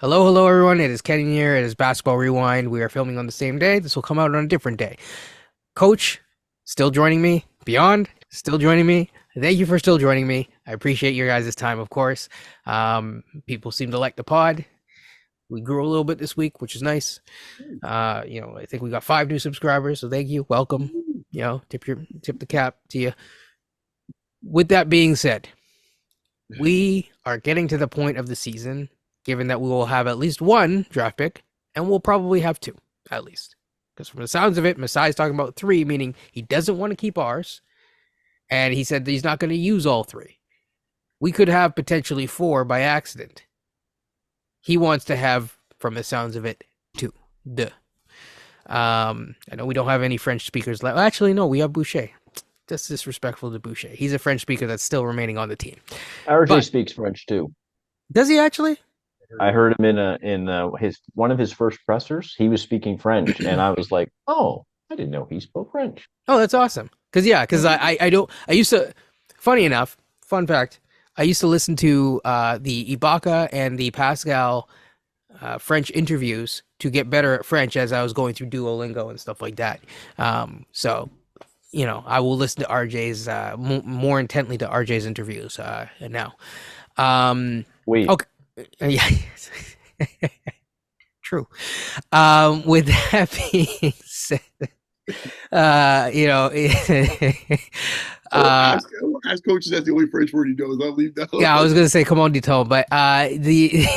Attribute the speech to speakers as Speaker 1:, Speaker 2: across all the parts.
Speaker 1: Hello, hello, everyone. It is Kenny here. It is Basketball Rewind. We are filming on the same day. This will come out on a different day. Coach, still joining me. Beyond, still joining me. Thank you for still joining me. I appreciate your guys' time, of course. People seem to like the pod. We grew a little bit this week, which is nice. I think we got 5 new subscribers, so thank you. Welcome. Tip the cap to you. With that being said, we are getting to the point of the season, given that we will have at least one draft pick, and we'll probably have two, at least. Because from the sounds of it, Masai's talking about three, meaning he doesn't want to keep ours, and he said that he's not going to use all three. We could have potentially four by accident. He wants to have, from the sounds of it, two. Duh. I know we don't have any French speakers left. Actually, no, we have Boucher. That's disrespectful to Boucher. He's a French speaker that's still remaining on the team.
Speaker 2: RJ
Speaker 1: But
Speaker 2: speaks French too.
Speaker 1: does he actually?
Speaker 2: I heard him in his one of his first pressers. He was speaking French, and I was like, "Oh, I didn't know he spoke French."
Speaker 1: Oh, that's awesome. Because I don't I used to. Funny enough, fun fact. I used to listen to the Ibaka and the Pascal French interviews to get better at French as I was going through Duolingo and stuff like that. So I will listen to RJ's more intently to RJ's interviews now.
Speaker 2: Wait,
Speaker 1: Okay, yeah, true. With that being said, you know,
Speaker 3: Oh,
Speaker 1: uh,
Speaker 3: ask coaches. That's the only French word he knows. I'll leave that
Speaker 1: yeah, I
Speaker 3: alone.
Speaker 1: was gonna say come on, Dito, but the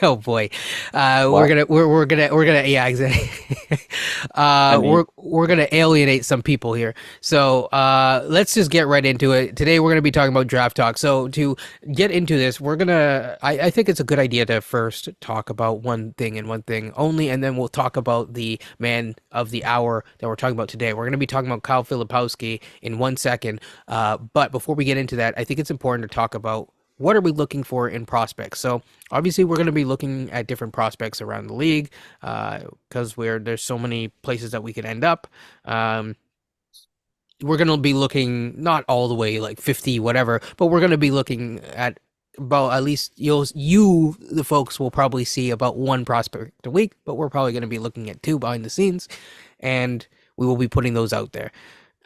Speaker 1: oh boy, we're
Speaker 2: what?
Speaker 1: gonna we're gonna yeah, exactly.
Speaker 2: I mean,
Speaker 1: We're gonna alienate some people here. So let's just get right into it. Today we're gonna be talking about draft talk. So to get into this, I think it's a good idea to first talk about one thing and one thing only, and then we'll talk about the man of the hour that we're talking about today. We're gonna be talking about Kyle Filipowski in 1 second. But before we get into that, I think it's important to talk about what are we looking for in prospects. So obviously we're going to be looking at different prospects around the league because there's so many places that we could end up. We're going to be looking not all the way like 50 whatever, but we're going to be looking at about at least the folks will probably see about one prospect a week, but we're probably going to be looking at two behind the scenes, and we will be putting those out there.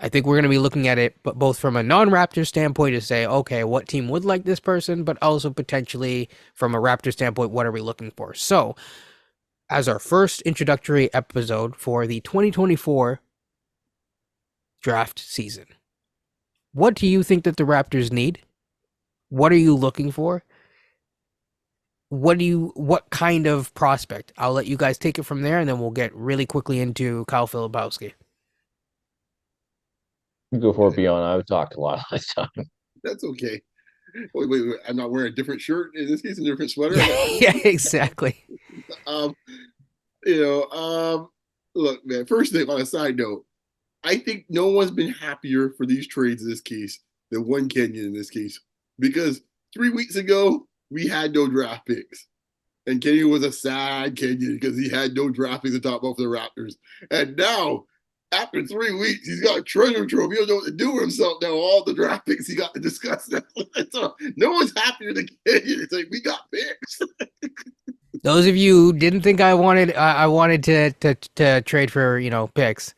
Speaker 1: I think we're going to be looking at it, but both from a non-Raptor standpoint to say, okay, what team would like this person, but also potentially from a Raptor standpoint, what are we looking for? So, as our first introductory episode for the 2024 draft season, what do you think that the Raptors need? What are you looking for? What kind of prospect? I'll let you guys take it from there, and then we'll get really quickly into Kyle Filipowski.
Speaker 2: you go for it beyond. I would talk a lot last time.
Speaker 3: That's okay. Wait. I'm not wearing a different shirt in this case, a different sweater.
Speaker 1: Yeah, yeah, exactly.
Speaker 3: Um, you know, look, man. First thing on a side note, I think no one's been happier for these trades in this case than one Kenyan in this case because 3 weeks ago we had no draft picks. And Kenyon was a sad Kenyon because he had no draft picks to talk about for the Raptors. And now, after 3 weeks, he's got a treasure trove. He doesn't know what to do with himself now. All the draft picks he got to discuss now. So no one's happier than Kenyon. It's like we got picks.
Speaker 1: Those of you who didn't think I wanted to trade for picks,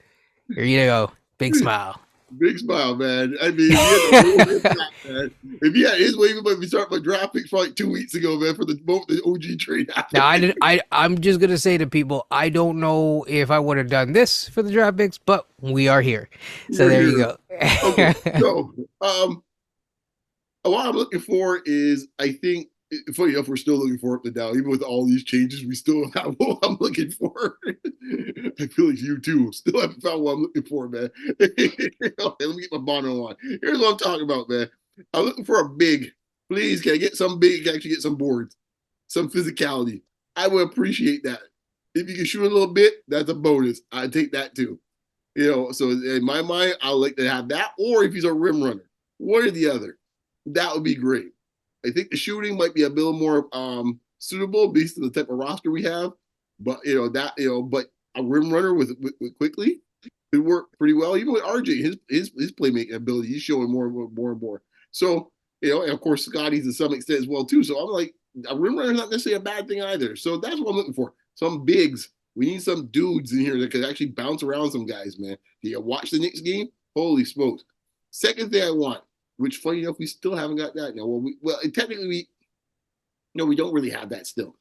Speaker 1: here you go, big smile.
Speaker 3: Big smile, man. I mean, he had to roll with that, man. If he had his way, we might be starting my draft picks for like 2 weeks ago, man, for both the OG trade
Speaker 1: Now
Speaker 3: happened.
Speaker 1: I'm just gonna say to people, I don't know if I would have done this for the draft picks, but we are here, so
Speaker 3: We're
Speaker 1: there you
Speaker 3: here.
Speaker 1: go.
Speaker 3: Okay, so what I'm looking for is, I think, funny enough, we're still looking for it now. Even with all these changes, we still have what I'm looking for. I feel like you too. Still haven't found what I'm looking for, man. Okay, let me get my mono on. Here's what I'm talking about, man. I'm looking for a big. Please, can I get some big? Can I actually get some boards, some physicality. I would appreciate that. If you can shoot a little bit, that's a bonus. I take that too. So in my mind, I would like to have that, or if he's a rim runner, one or the other, that would be great. I think the shooting might be a little more suitable based on the type of roster we have, but but a rim runner with quickly could work pretty well. Even with RJ, his playmaking ability, he's showing more and more and more. So and of course Scotty's to some extent as well too. So I'm like, A rim runner is not necessarily a bad thing either. So that's what I'm looking for. Some bigs. We need some dudes in here that could actually bounce around some guys, man. Do you watch the Knicks game? Holy smokes. Second thing I want, which funny enough, we still haven't got that. You know, technically we don't really have that still.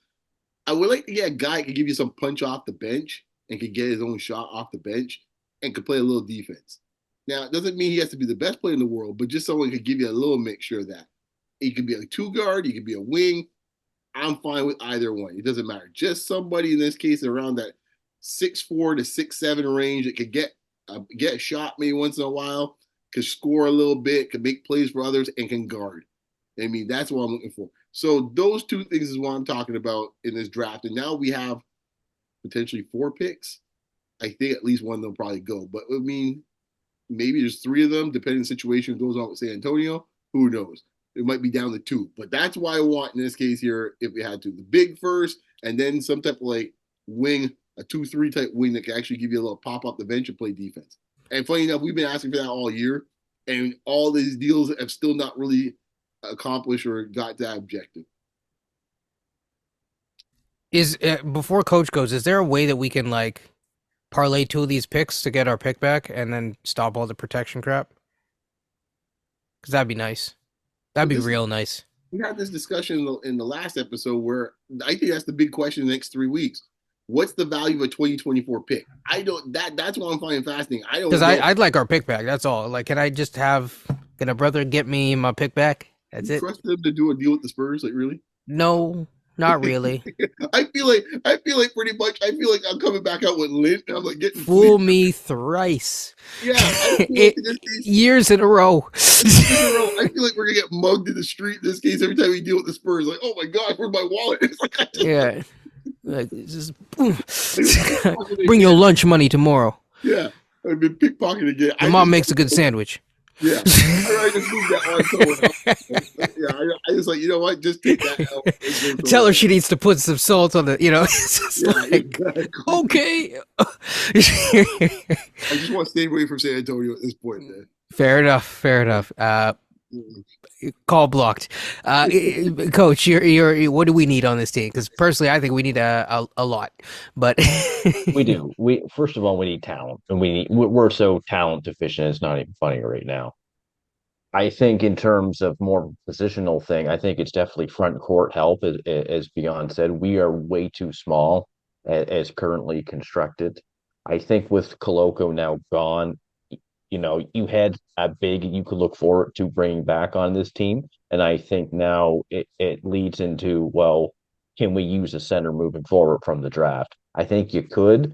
Speaker 3: I would like to get a guy who could give you some punch off the bench and could get his own shot off the bench and could play a little defense. Now, it doesn't mean he has to be the best player in the world, but just someone who could give you a little mixture of that. He could be a two guard, he could be a wing. I'm fine with either one. It doesn't matter. Just somebody in this case around that 6'4" to 6'7" range that could get a shot maybe once in a while, could score a little bit, could make plays for others, and can guard. I mean, that's what I'm looking for. So those two things is what I'm talking about in this draft. And now we have potentially 4 picks. I think at least one of them will probably go. But I mean, maybe there's 3 of them, depending on the situation goes on with San Antonio. Who knows? It might be down to 2. But that's why I want in this case here, if we had to, the big first, and then some type of like wing, a 2-3 type wing that can actually give you a little pop up the bench and play defense. And funny enough, we've been asking for that all year, and all these deals have still not really accomplished or got that objective.
Speaker 1: Is before Coach goes, is there a way that we can like parlay 2 of these picks to get our pick back and then stop all the protection crap? Because that'd be nice. That'd be real nice.
Speaker 3: We had this discussion in the last episode where I think that's the big question in the next 3 weeks. What's the value of a 2024 pick? I don't. That's what I'm finding fascinating. I don't.
Speaker 1: Because I'd like our pick back. That's all. Like, can a brother get me my pick back? That's it.
Speaker 3: Trust them to do a deal with the Spurs? Like, really?
Speaker 1: No, not really.
Speaker 3: I feel like pretty much. I feel like I'm coming back out with lint, and I'm like getting
Speaker 1: fool me thrice.
Speaker 3: Yeah, I feel like
Speaker 1: years in a row.
Speaker 3: I feel like we're gonna get mugged in the street in this case every time we deal with the Spurs. Like, oh my gosh, where's my wallet? It's like,
Speaker 1: yeah. Like, just bring your lunch money tomorrow.
Speaker 3: Yeah, I've been pickpocketed again.
Speaker 1: Your mom makes a good sandwich.
Speaker 3: Yeah, I just moved that on someone else. Yeah, I just like, you know what? Just take that out.
Speaker 1: Tell her she needs to put some salt on the, it's just like,
Speaker 3: exactly.
Speaker 1: Okay.
Speaker 3: I just want to stay away from San Antonio at this point, man.
Speaker 1: Fair enough. Call blocked. Coach, you're what do we need on this team? Because personally, I think we need a lot, but
Speaker 2: we do. First of all, we need talent, and we're so talent deficient. It's not even funny right now. I think in terms of more positional thing, I think it's definitely front court help. As Beyond said, we are way too small as currently constructed. I think with Koloko now gone, you had a big you could look forward to bringing back on this team. And I think now it leads into, well, can we use a center moving forward from the draft? I think you could.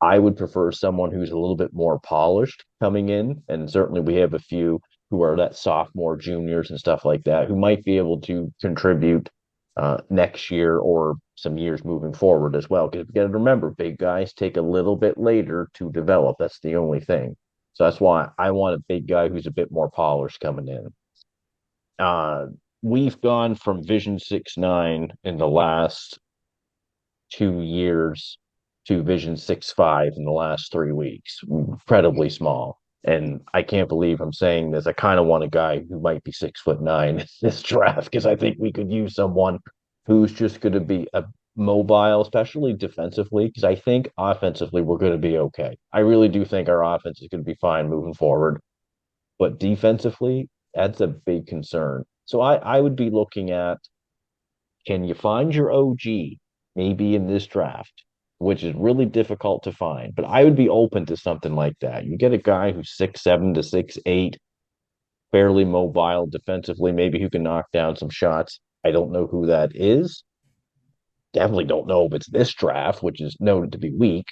Speaker 2: I would prefer someone who's a little bit more polished coming in. And certainly we have a few who are that sophomore juniors and stuff like that, who might be able to contribute next year or some years moving forward as well. Because you got to remember, big guys take a little bit later to develop. That's the only thing. So that's why I want a big guy who's a bit more polished coming in. We've gone from Vision 6'9" in the last 2 years to Vision 6'5" in the last 3 weeks. Incredibly small. And I can't believe I'm saying this. I kind of want a guy who might be 6'9" in this draft, because I think we could use someone who's just going to be a mobile, especially defensively, because I think offensively we're going to be okay. I really do think our offense is going to be fine moving forward. But defensively, that's a big concern. So I would be looking at, can you find your OG maybe in this draft, which is really difficult to find. But I would be open to something like that. You get a guy who's 6'7" to 6'8", fairly mobile defensively, maybe who can knock down some shots. I don't know who that is. Definitely don't know if it's this draft, which is noted to be weak.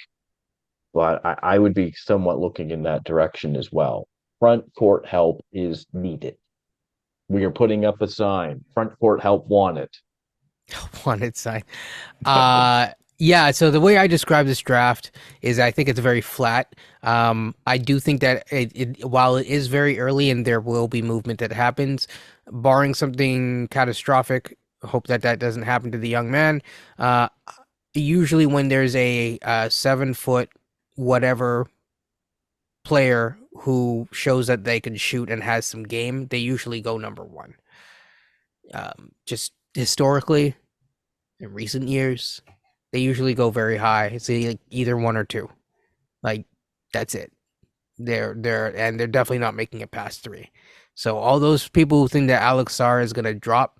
Speaker 2: But I would be somewhat looking in that direction as well. Front court help is needed. We are putting up a sign. Front court help wanted.
Speaker 1: Wanted sign. Yeah, so the way I describe this draft is I think it's very flat. I do think that while it is very early and there will be movement that happens, barring something catastrophic, hope that doesn't happen to the young man. Usually when there's a 7-foot whatever player who shows that they can shoot and has some game, they usually go number 1. Just historically, in recent years, they usually go very high. It's like either one or two. Like that's it. They're definitely not making it past three. So all those people who think that Alex Sarr is gonna drop,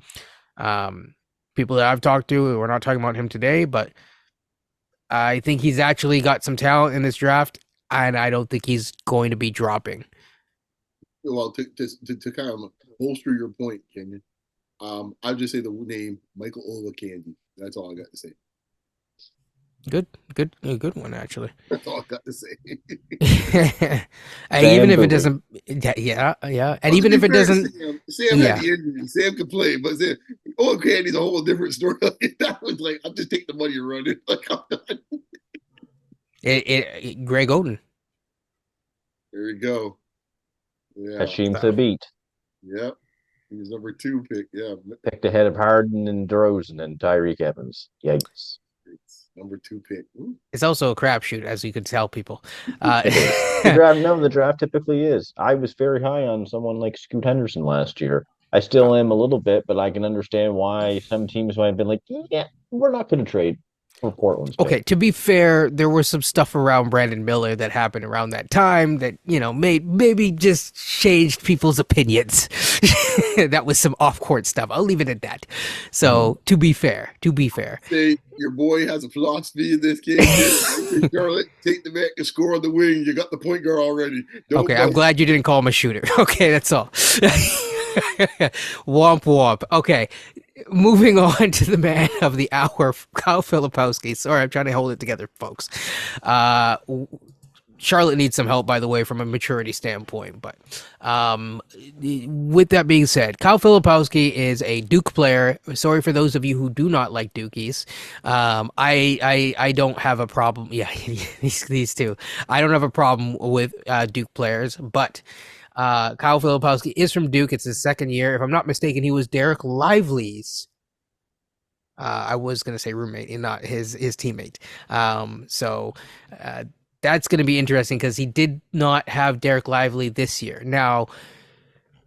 Speaker 1: um, people that I've talked to, we're not talking about him today, but I think he's actually got some talent in this draft, and I don't think he's going to be dropping.
Speaker 3: Well, to kind of bolster your point, Kenyon, I'll just say the name Michael Olowokandi. That's all I got to say.
Speaker 1: A good one actually.
Speaker 3: That's all I got to say.
Speaker 1: Even if it
Speaker 2: Bowie.
Speaker 1: doesn't, yeah, and
Speaker 3: Well,
Speaker 1: even
Speaker 3: to
Speaker 1: if
Speaker 3: be
Speaker 1: it
Speaker 3: fair,
Speaker 1: doesn't,
Speaker 3: Sam
Speaker 1: yeah,
Speaker 3: had the injury. Sam could play, but Sam, Candy's a whole different story. That was like, I'll just take the money and run it. Like, I'm done.
Speaker 1: Greg Oden.
Speaker 3: There we go. Yeah.
Speaker 2: Hashim
Speaker 1: So,
Speaker 2: Thabit
Speaker 3: Yep. He was number 2 pick. Yeah.
Speaker 2: picked ahead of Harden and DeRozan and Tyreek Evans. Yikes.
Speaker 3: It's number 2 pick. Ooh.
Speaker 1: it's also a crapshoot, as you could tell people.
Speaker 2: It is. The draft typically is. I was very high on someone like Scoot Henderson last year. I still am a little bit, but I can understand why some teams might have been like, yeah, we're not going to trade for Portland's pick.
Speaker 1: Okay, to be fair, there was some stuff around Brandon Miller that happened around that time that, maybe just changed people's opinions. That was some off-court stuff. I'll leave it at that. So, to be fair.
Speaker 3: Say your boy has a philosophy in this game. Charlotte, take the back and score on the wing. You got the point guard already.
Speaker 1: Okay, I'm glad you didn't call him a shooter. Okay, that's all. Womp womp. Okay, moving on to the man of the hour, Kyle Filipowski. Sorry, I'm trying to hold it together, folks. Charlotte needs some help, by the way, from a maturity standpoint. But with that being said, Kyle Filipowski is a Duke player. Sorry for those of you who do not like Dukies. I don't have a problem. Yeah, these two. I don't have a problem with Duke players, but Kyle Filipowski is from Duke. It's his second year. If I'm not mistaken, he was Derek Lively's. I was going to say roommate and not his teammate. That's going to be interesting because he did not have Derek Lively this year. Now,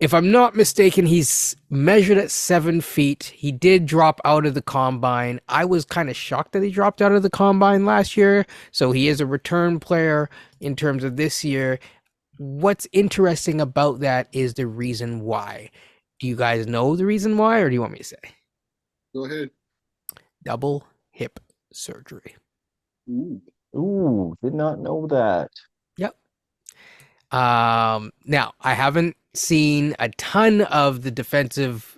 Speaker 1: if I'm not mistaken, he's measured at 7 feet. He did drop out of the combine. I was kind of shocked that he dropped out of the combine last year. So he is a return player in terms of this year. What's interesting about that is the reason why. Do you guys know the reason why, or do you want me to say?
Speaker 3: Go ahead.
Speaker 1: Double hip surgery.
Speaker 2: Ooh, did not know that.
Speaker 1: Yep. Now I haven't seen a ton of the defensive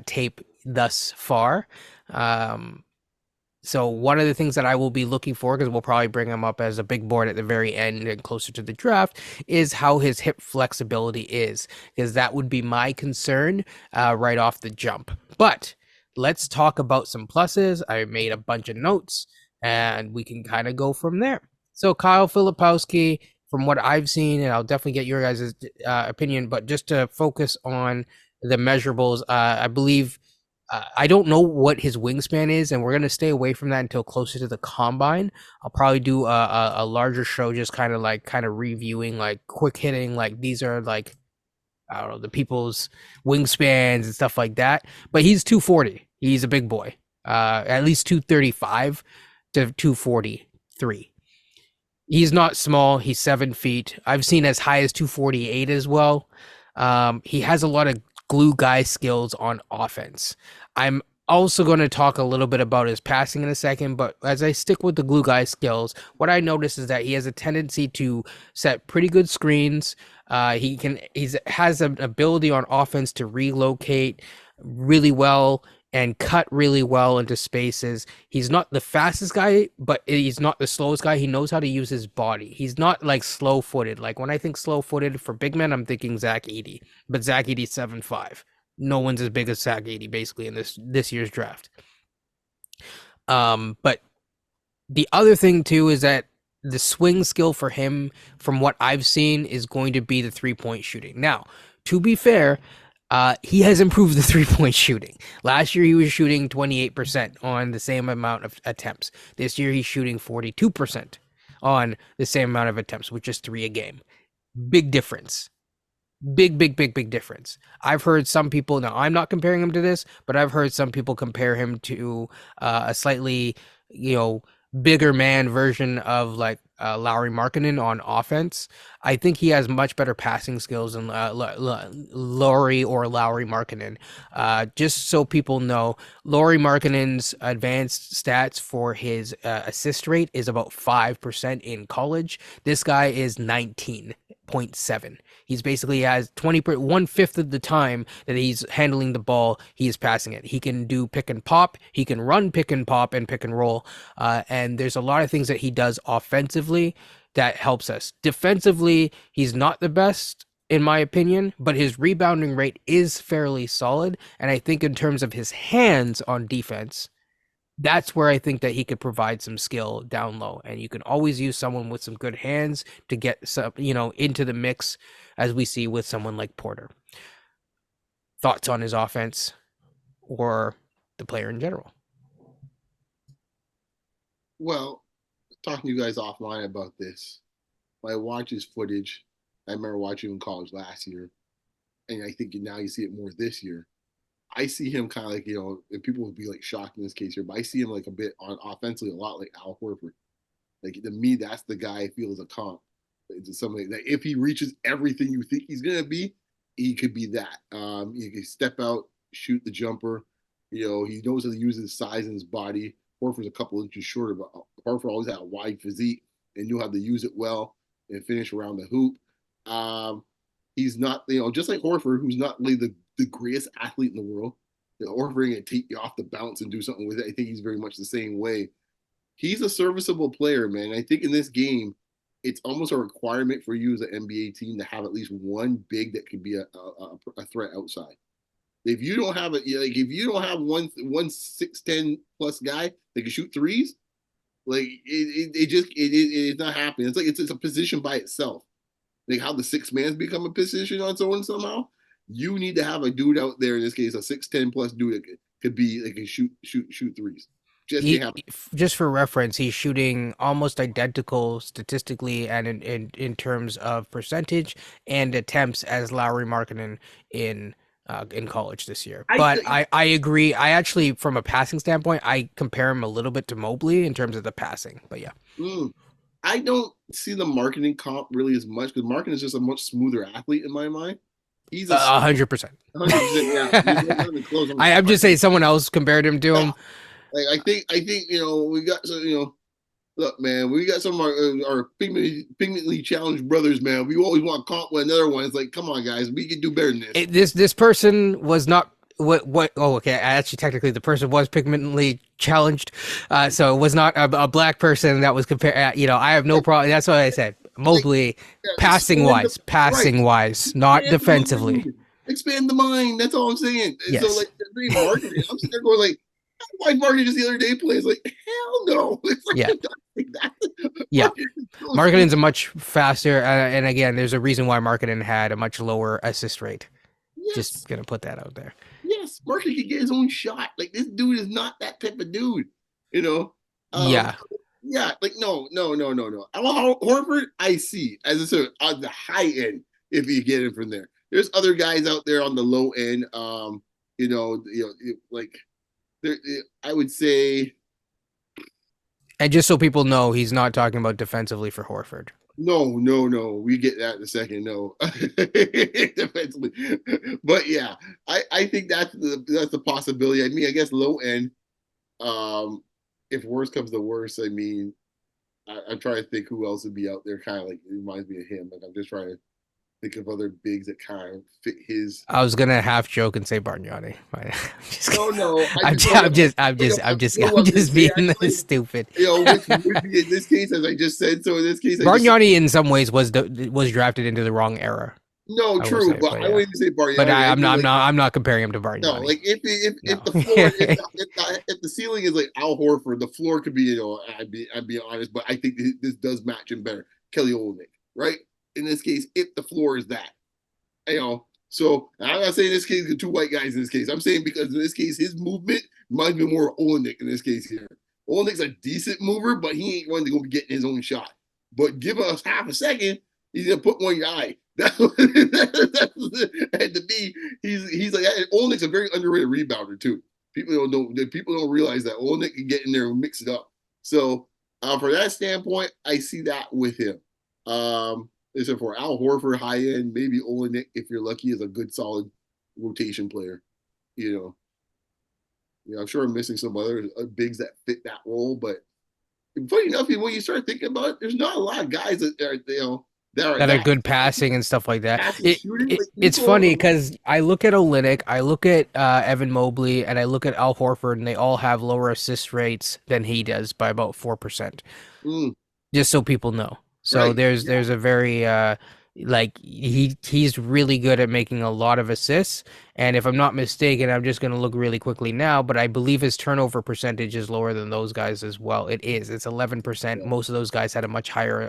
Speaker 1: tape thus far. So one of the things that I will be looking for, because we'll probably bring him up as a big board at the very end and closer to the draft, is how his hip flexibility is, because that would be my concern right off the jump. But let's talk about some pluses. I made a bunch of notes, and we can kind of go from there. So Kyle Filipowski, from what I've seen, and I'll definitely get your guys' opinion, but just to focus on the measurables, I believe I don't know what his wingspan is, and we're going to stay away from that until closer to the combine. I'll probably do a larger show, just kind of reviewing, like quick hitting, like these are like, I don't know, the people's wingspans and stuff like that. But he's 240. He's a big boy. At least 235 to 243. He's not small. He's 7 feet. I've seen as high as 248 as well. He has a lot of glue guy skills on offense. I'm also going to talk a little bit about his passing in a second, but as I stick with the glue guy skills, what I notice is that he has a tendency to set pretty good screens. He has an ability on offense to relocate really well and cut really well into spaces. He's not the fastest guy, but he's not the slowest guy. He knows how to use his body. He's not like slow-footed. Like when I think slow-footed for big men, I'm thinking Zach Edey. But Zach Edey's 7'5". No one's as big as Zach Edey basically in this year's draft. But the other thing too is that the swing skill for him, from what I've seen, is going to be the 3-point shooting. Now, to be fair, he has improved the 3-point shooting. Last year, he was shooting 28% on the same amount of attempts. This year, he's shooting 42% on the same amount of attempts, which is 3 a game. Big difference. big difference. I've heard some people, now I'm not comparing him to this, but I've heard some people compare him to a slightly, you know, bigger man version of like Lauri Markkanen on offense. I think he has much better passing skills than Lauri Markkanen. Just so people know, Lauri Markkanen's advanced stats for his assist rate is about 5% in college. This guy is 19.7. He's basically has 1/5 of the time that he's handling the ball, he is passing it. He can do pick and pop. He can run pick and pop and pick and roll. And there's a lot of things that he does offensively that helps us. Defensively, he's not the best in my opinion, but his rebounding rate is fairly solid. And I think in terms of his hands on defense, that's where I think that he could provide some skill down low. And you can always use someone with some good hands to get some, into the mix, as we see with someone like Porter. Thoughts on his offense or the player in general?
Speaker 3: Well, talking to you guys offline about this, when I watch his footage, I remember watching him in college last year, and I think now you see it more this year. I see him kind of like, and people would be like shocked in this case here, but I see him like a bit on offensively a lot like Al Horford. Like to me, that's the guy I feel is a comp. It's somebody that if he reaches everything you think he's gonna be, he could be that. He can step out, shoot the jumper. He knows how to use his size and his body. Horford's a couple inches shorter, but Horford always had a wide physique and knew how to use it well and finish around the hoop. He's not, just like Horford, who's not really the greatest athlete in the world. Horford ain't gonna take you off the bounce and do something with it. I think he's very much the same way. He's a serviceable player, man. I think in this game, it's almost a requirement for you as an NBA team to have at least one big that could be a threat outside. If you don't have one 6'10" plus guy that can shoot threes, like it's not happening. It's like it's a position by itself. Like how the six man's become a position on someone somehow. You need to have a dude out there, in this case, a 6'10" plus dude that could be like can shoot threes.
Speaker 1: Just for reference, he's shooting almost identical statistically and in terms of percentage and attempts as Lauri Markkanen in college this year. But I agree. I actually, from a passing standpoint, I compare him a little bit to Mobley in terms of the passing. But yeah.
Speaker 3: I don't see the Markkanen comp really as much because Markkanen is just a much smoother athlete in my mind. He's
Speaker 1: 100%.
Speaker 3: 100%.
Speaker 1: I'm just saying someone else compared him to him.
Speaker 3: Like I think we got some look, man, we got some of our pigmentally challenged brothers, man. We always want to comp with another one. It's like, come on, guys, we can do better than this.
Speaker 1: This person was not what? Oh, okay. Actually, technically, the person was pigmentally challenged, so it was not a black person that was compared. I have no problem. That's what I said. Mobley, passing wise, not defensively.
Speaker 3: Expand the mind. That's all I'm saying.
Speaker 1: Yes.
Speaker 3: So like, marketing. I'm sitting there going like. Why Martin just the other day plays like hell no. Like that.
Speaker 1: Yeah. Markkanen's a much faster, and again, there's a reason why Markkanen had a much lower assist rate. Yes. Just gonna put that out there.
Speaker 3: Yes, Markkanen can get his own shot. Like this dude is not that type of dude.
Speaker 1: Yeah.
Speaker 3: Yeah. Like no. Horford, I see as I said on the high end if you get him from there. There's other guys out there on the low end. Like. I would say,
Speaker 1: and just so people know, he's not talking about defensively for Horford.
Speaker 3: No. We get that in a second. No, defensively, but yeah, I think that's the possibility. I mean, I guess low end. If worse comes to worse, I mean, I'm trying to think who else would be out there. Kind of like it reminds me of him. Like I'm just trying to think of other bigs that kind of fit his.
Speaker 1: I was gonna half joke and say Bargnani.
Speaker 3: No.
Speaker 1: I'm just being stupid.
Speaker 3: In this case, as I just said, so in this case,
Speaker 1: Bargnani in some ways was drafted into the wrong era.
Speaker 3: No, true, but I wouldn't say Bargnani.
Speaker 1: But I'm not comparing him to Bargnani.
Speaker 3: No, like if the floor, if the ceiling is like Al Horford, the floor could be, I'd be honest, but I think this does match him better. Kelly Olynyk, right? In this case, if the floor is that, so I'm not saying in this case the two white guys in this case. I'm saying because in this case his movement reminds me more of Olynyk in this case here. Olynyk's a decent mover, but he ain't one to go be getting his own shot. But give us half a second, he's gonna put one guy And to me, he's like, Olynyk's a very underrated rebounder too. People don't realize that Olenek can get in there and mix it up. So for that standpoint, I see that with him. Listen, for Al Horford, high end, maybe Olenek, if you're lucky, is a good solid rotation player. You know, I'm sure I'm missing some other bigs that fit that role, but funny enough, when you start thinking about it, there's not a lot of guys that are
Speaker 1: that are
Speaker 3: that
Speaker 1: good passing and stuff like that.
Speaker 3: passing shooting. Like
Speaker 1: It's
Speaker 3: Nico,
Speaker 1: funny because I look at Olynyk, I look at Evan Mobley, and I look at Al Horford, and they all have lower assist rates than he does by about 4%.
Speaker 3: mm,
Speaker 1: Just so people know. So
Speaker 3: right?
Speaker 1: there's a very like he's really good at making a lot of assists. And if I'm not mistaken, I'm just gonna look really quickly now, but I believe his turnover percentage is lower than those guys as well. It is. It's 11%.
Speaker 3: Yeah.
Speaker 1: Most of those guys had a much higher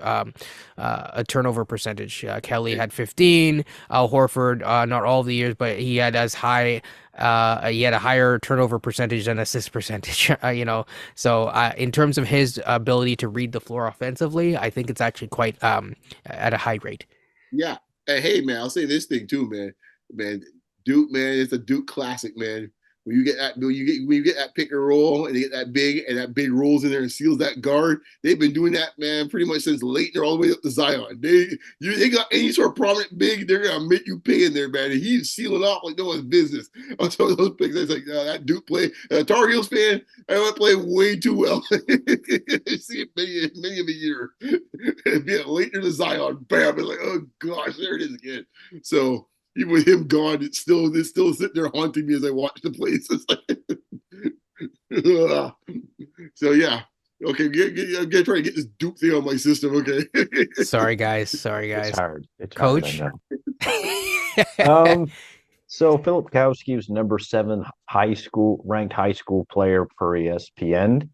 Speaker 1: a turnover percentage. Kelly had 15. Al Horford, not all of the years, but he had as high. He had a higher turnover percentage than assist percentage. So in terms of his ability to read the floor offensively, I think it's actually quite at a high rate.
Speaker 3: Yeah. Hey, man, I'll say this thing too, man. Man, Duke, man, it's a Duke classic, man. When you get that pick and roll and they get that big rolls in there and seals that guard. They've been doing that, man, pretty much since Leitner all the way up to Zion. They got any sort of prominent big, they're gonna make you pay in there, man. And he's sealing off like no one's business. On some of those picks, it's like that Duke play. Tar Heels fan, I want to play way too well. I see it many of a year. Be a Leitner to Zion, bam! It's like, oh gosh, there it is again. So even with him gone, it's still sitting there haunting me as I watch the plays. So yeah, okay, I'm gonna try to get this Duke thing on my system. Okay.
Speaker 1: Sorry, guys. Sorry,
Speaker 2: It's
Speaker 1: guys.
Speaker 2: hard. It's hard, I
Speaker 1: Coach.
Speaker 2: know. So Filipowski was number 7 ranked high school player per ESPN.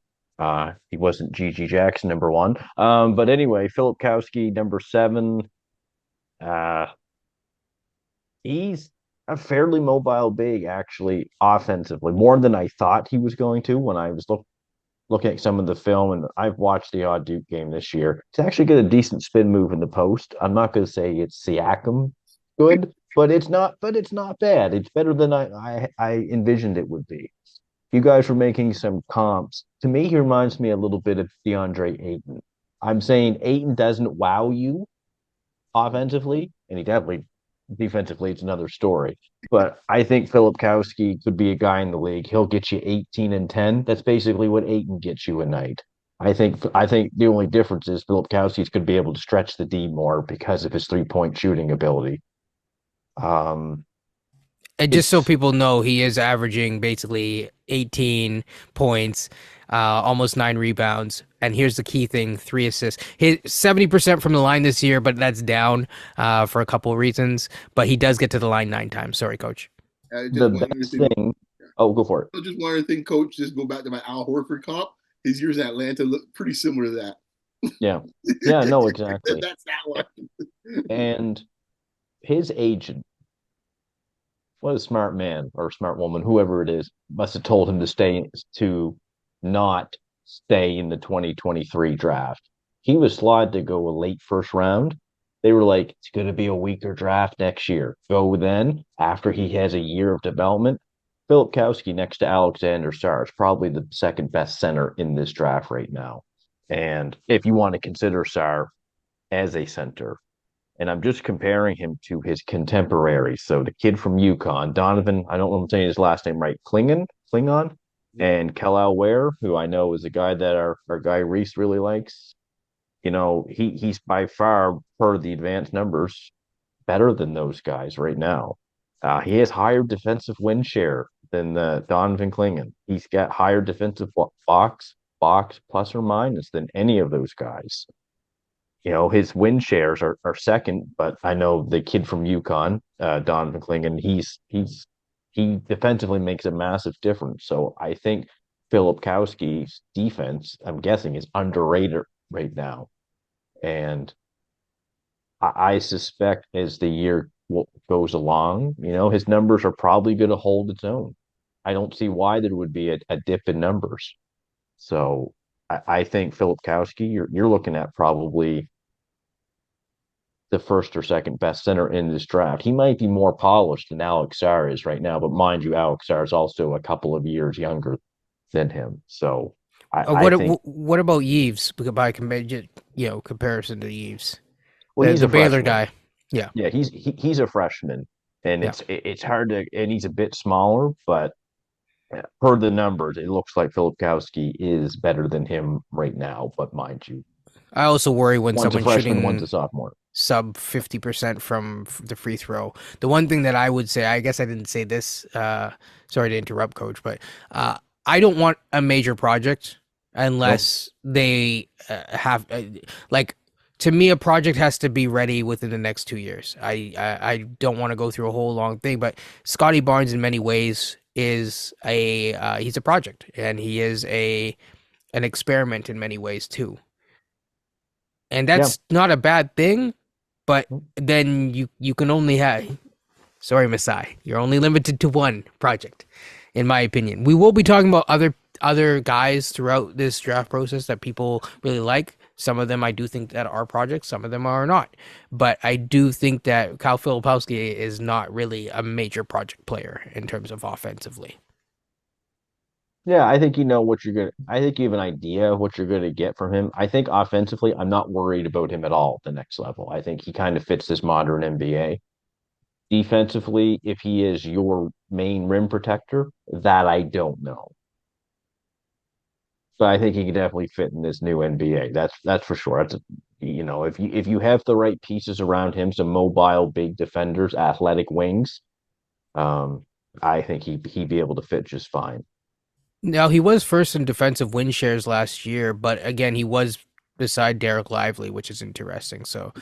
Speaker 2: He wasn't Gigi Jackson number 1. But anyway, Filipowski number 7. Uh, he's a fairly mobile big, actually, offensively, more than I thought he was going to when I was looking at some of the film, and I've watched the odd Duke game this year. He's actually got a decent spin move in the post. I'm not going to say it's Siakam good, but it's not. But it's not bad. It's better than I envisioned it would be. You guys were making some comps. To me, he reminds me a little bit of DeAndre Ayton. I'm saying Ayton doesn't wow you offensively, and he definitely defensively, it's another story. But I think Filipowski could be a guy in the league. He'll get you 18 and 10. That's basically what Ayton gets you a night. I think the only difference is Filipowski's could be able to stretch the D more because of his 3-point shooting ability.
Speaker 1: And just so
Speaker 2: It's
Speaker 1: people know, he is averaging basically 18 points, almost 9 rebounds. And here's the key thing: 3 assists. Hit 70% from the line this year, but that's down for a couple of reasons. But he does get to the line 9 times. Sorry, Coach.
Speaker 3: Just
Speaker 2: the
Speaker 3: one other
Speaker 2: best
Speaker 3: thing.
Speaker 2: thing. Oh, go for it.
Speaker 3: Just one other thing, Coach. Just go back to my Al Horford comp. His years in Atlanta look pretty similar to that.
Speaker 2: Yeah. Yeah, no, exactly.
Speaker 3: That's that one.
Speaker 2: And his agent, what a smart man or smart woman, whoever it is, must have told him to not stay in the 2023 draft. He was slotted to go a late first round. They were like, it's going to be a weaker draft next year. Go then after he has a year of development. Filipowski next to Alexander Sarr is probably the second best center in this draft right now. And if you want to consider Sarr as a center, and I'm just comparing him to his contemporaries. So the kid from UConn, Donovan, I don't know if I'm saying his last name right, Klingon, and Kelal Ware, who I know is a guy that our guy Reese really likes. He's by far, per the advanced numbers, better than those guys right now. He has higher defensive win share than Donovan Klingon. He's got higher defensive box plus or minus than any of those guys. His win shares are second, but I know the kid from UConn, Donovan Klingon, he defensively makes a massive difference. So I think Filipowski's defense, I'm guessing, is underrated right now. And I suspect as the year goes along, his numbers are probably going to hold its own. I don't see why there would be a dip in numbers. So I think Filipowski, you're looking at probably the first or second best center in this draft. He might be more polished than Alex Sarr is right now, but mind you, Alex Sarr is also a couple of years younger than him. So I think,
Speaker 1: What about Yves by comparison to Yves,
Speaker 2: well, he's
Speaker 1: the
Speaker 2: a
Speaker 1: Baylor
Speaker 2: freshman.
Speaker 1: guy? Yeah,
Speaker 2: Yeah, he's a freshman, and
Speaker 1: yeah.
Speaker 2: it's hard to, and he's a bit smaller, but per the numbers, it looks like Filipowski is better than him right now. But mind you,
Speaker 1: I also worry when
Speaker 2: one's a
Speaker 1: someone's
Speaker 2: freshman, one's a
Speaker 1: shooting
Speaker 2: sophomore.
Speaker 1: sub 50% from the free throw. The one thing that I would say, I guess I didn't say this, sorry to interrupt, coach, but I don't want a major project
Speaker 2: Nope.
Speaker 1: unless they have like to me a project has to be ready within the next 2 years. I don't want to go through a whole long thing, but Scotty Barnes in many ways is a he's a project and he is a an experiment in many ways too. And
Speaker 2: Yeah.
Speaker 1: that's not a bad thing, but then you can only have, sorry, Masai, you're only limited to one project, in my opinion. We will be talking about other guys throughout this draft process that people really like. Some of them I do think that are projects, some of them are not. But I do think that Kyle Filipowski is not really a major project player in terms of offensively.
Speaker 2: Yeah, I think you know what you're gonna. I think you have an idea of what you're gonna get from him. I think offensively, I'm not worried about him at all at the next level. I think he kind of fits this modern NBA. Defensively, if he is your main rim protector, that I don't know. But I think he can definitely fit in this new NBA. That's for sure. That's you know, if you have the right pieces around him, some mobile big defenders, athletic wings, um, I think he'd be able to fit just fine.
Speaker 1: Now he was first in defensive win shares last year, but again he was beside Derek Lively, which is interesting. So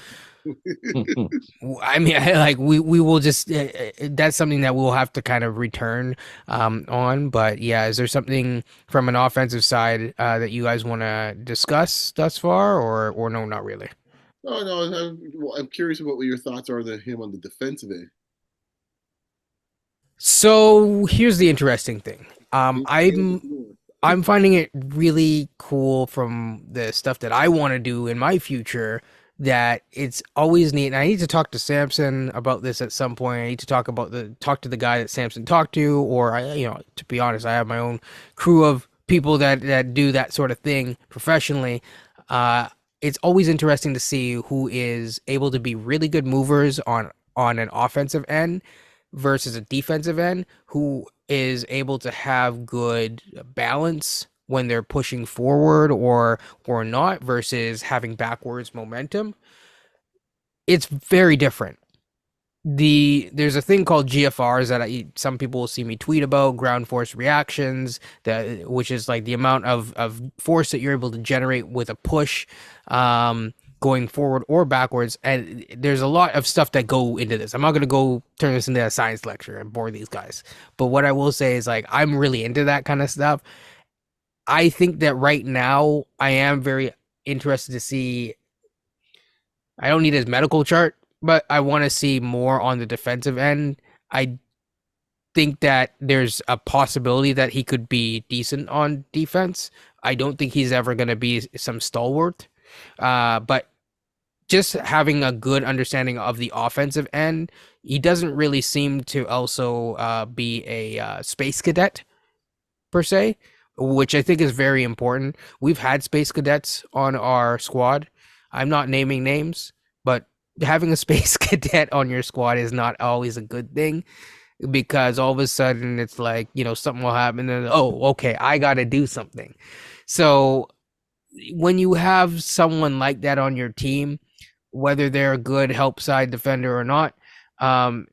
Speaker 1: I mean, like we will just that's something that we'll have to kind of return on. But yeah, is there something from an offensive side that you guys want to discuss thus far, or no, not really?
Speaker 3: No, no, I'm curious about what your thoughts are on him on the defensive end.
Speaker 1: So here's the interesting thing.
Speaker 3: His skills more.
Speaker 1: I'm finding it really cool from the stuff that I want to do in my future that it's always neat. And I need to talk to Samson about this at some point. I need to talk to the guy that Samson talked to, or to be honest, I have my own crew of people that do that sort of thing professionally. It's always interesting to see who is able to be really good movers on an offensive end versus a defensive end who is able to have good balance when they're pushing forward or not versus having backwards momentum. It's very different. There's a thing called GFRs that some people will see me tweet about, ground force reactions, that which is like the amount of force that you're able to generate with a push, going forward or backwards. And there's a lot of stuff that go into this. I'm not gonna go turn this into a science lecture and bore these guys, but what I will say is like I'm really into that kind of stuff. I think that right now I am very interested to see. I don't need his medical chart, but I want to see more on the defensive end. I think that there's a possibility that he could be decent on defense. I don't think he's ever going to be some stalwart. But just having a good understanding of the offensive end, he doesn't really seem to also be a space cadet per se, which I think is very important. We've had space cadets on our squad. I'm not naming names, but having a space cadet on your squad is not always a good thing because all of a sudden it's like, something will happen and oh, okay, I got to do something. So when you have someone like that on your team, whether they're a good help side defender or not,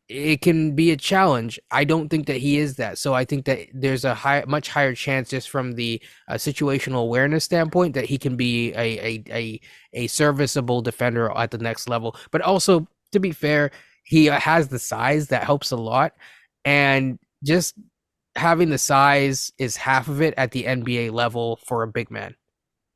Speaker 1: it can be a challenge. I don't think that he is that. So I think that there's a much higher chance just from the situational awareness standpoint that he can be a serviceable defender at the next level. But also, to be fair, he has the size that helps a lot. And just having the size is half of it at the NBA level for a big man,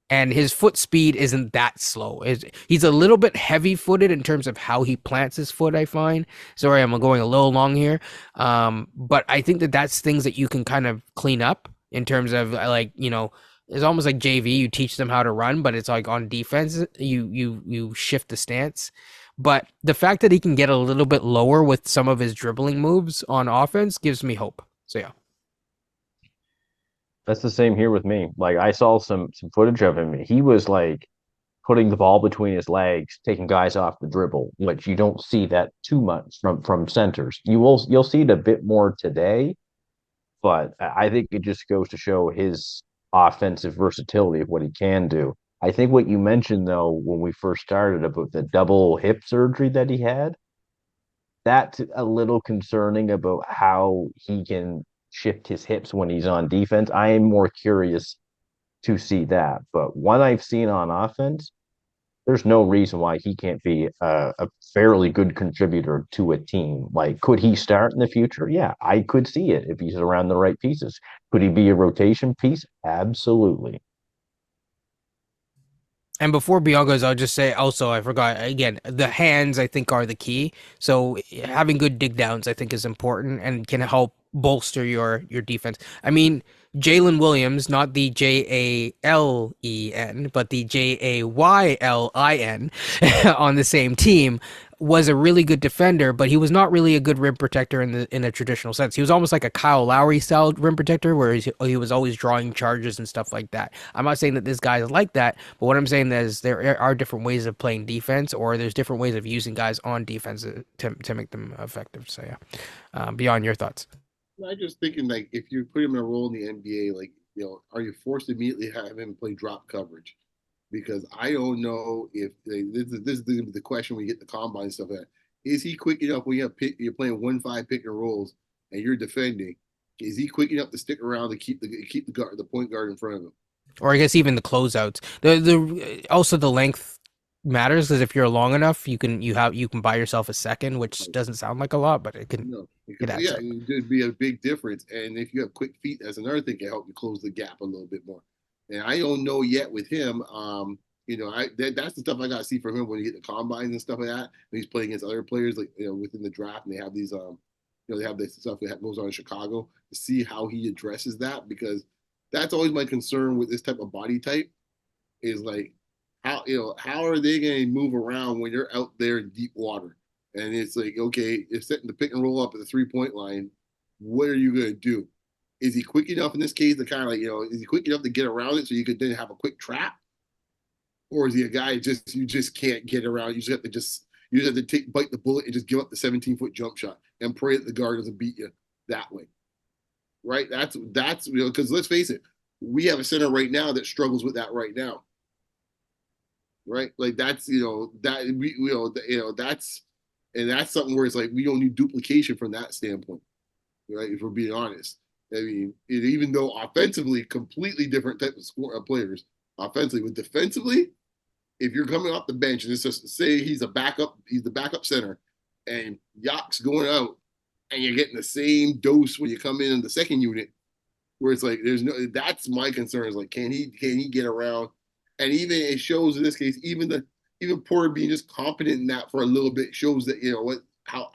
Speaker 1: and his foot speed isn't that slow. He's a little bit heavy-footed in terms of how he plants his foot, I find. Sorry, I'm going a little long here. But I think that that's things that you can kind of clean up in terms of like, it's almost like JV. You teach them how to run, but it's like on defense, you shift the stance. But the fact that he can get a little bit lower with some of his dribbling moves on offense gives me hope. So yeah.
Speaker 2: That's the same here with me. Like I saw some footage of him. He was like putting the ball between his legs, taking guys off the dribble, which you don't see that too much from centers. You'll see it a bit more today, but I think it just goes to show his offensive versatility of what he can do. I think what you mentioned though when we first started about the double hip surgery that he had, that's a little concerning about how he can shift his hips when he's on defense. I am more curious to see that. But what I've seen on offense, there's no reason why he can't be a fairly good contributor to a team. Like, could he start in the future? Yeah, I could see it if he's around the right pieces. Could he be a rotation piece? Absolutely.
Speaker 1: And before Beyond goes, I'll just say also, I forgot again, the hands I think are the key. So having good dig downs I think is important and can help bolster your defense. I mean, Jalen Williams, not the Jalen, but the Jaylin on the same team, was a really good defender, but he was not really a good rim protector in a traditional sense. He was almost like a Kyle Lowry style rim protector, where he was always drawing charges and stuff like that. I'm not saying that this guy is like that, but what I'm saying is there are different ways of playing defense, or there's different ways of using guys on defense to make them effective. So yeah, beyond your thoughts.
Speaker 3: I'm just thinking like if you put him in a role in the NBA, like are you forced to immediately have him play drop coverage? Because I don't know if this is the question when you get the combine and stuff like that. Is he quick enough when you're playing 1-5 pick and rolls and you're defending? Is he quick enough to stick around to keep the point guard in front of him?
Speaker 1: Or I guess even the closeouts. The also the length matters, because if you're long enough, you can buy yourself a second, which doesn't sound like a lot, but it can.
Speaker 3: No,
Speaker 1: It
Speaker 3: because
Speaker 1: adds
Speaker 3: yeah,
Speaker 1: up.
Speaker 3: it'd be a big difference. And if you have quick feet, that's another thing can help you close the gap a little bit more. And I don't know yet with him. That's the stuff I got to see from him when you get the combines and stuff like that. When he's playing against other players, like within the draft, and they have these they have this stuff that goes on in Chicago to see how he addresses that, because that's always my concern with this type of body type is like how are they going to move around when you're out there in deep water? And it's like, okay, if setting the pick and roll up at the 3-point line, what are you going to do? Is he quick enough in this case to kind of like, is he quick enough to get around it so you could then have a quick trap? Or is he a guy you just can't get around? You just have to bite the bullet and just give up the 17-foot jump shot and pray that the guard doesn't beat you that way. Right? That's because let's face it, we have a center right now that struggles with that right now. Right? Like that's that's something where it's like we don't need duplication from that standpoint, right? If we're being honest, I mean, even though offensively, completely different type of players, offensively, but defensively, if you're coming off the bench and it's just say he's the backup center, and Yak's going out, and you're getting the same dose when you come in the second unit, where it's like that's my concern is like can he get around, and even it shows in this case even Porter being just competent in that for a little bit shows that how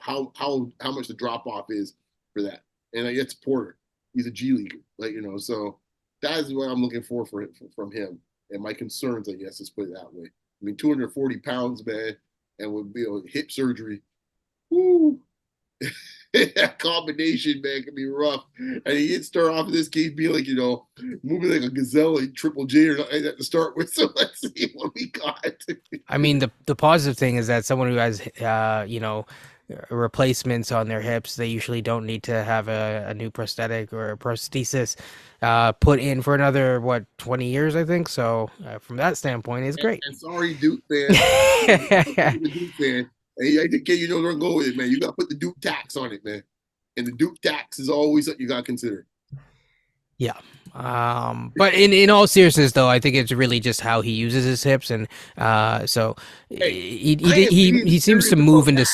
Speaker 3: much the drop off is for that, and like, it's Porter, he's a G leaguer, like so that is what I'm looking for from him, and my concerns, I guess, let's put it that way. I mean, 240 pounds, man, and with hip surgery, woo. That combination, man, can be rough. And he didn't start off in this case being like, moving like a gazelle in Triple J or something like that to start with. So let's see what we got.
Speaker 1: I mean, the positive thing is that someone who has replacements on their hips, they usually don't need to have a new prosthetic or a prosthesis put in for another 20 years, I think. So from that standpoint, it's great.
Speaker 3: And sorry, Duke fan. Duke fan. And I think you know where I'm going with it, man. You got to put the Duke tax on it, man. And the Duke tax is always something you got to consider.
Speaker 1: Yeah. But in all seriousness, though, I think it's really just how he uses his hips, and so
Speaker 3: Hey,
Speaker 1: he seems to move into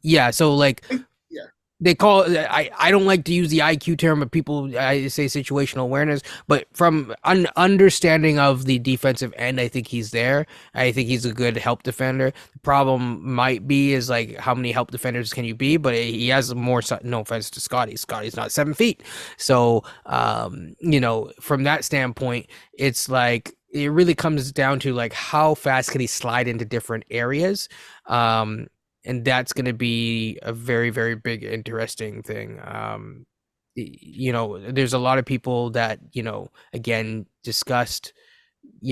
Speaker 1: yeah. So like
Speaker 3: yeah.
Speaker 1: they call I don't like to use the IQ term, but people I say situational awareness. But from understanding of the defensive end, I think he's there. I think he's a good help defender. The problem might be is like how many help defenders can you be? But he has more. No offense to Scotty. Scotty's not 7 feet, so from that standpoint, it's like it really comes down to like how fast can he slide into different areas. and that's going to be a very, very big, interesting thing. There's a lot of people that, again, discussed,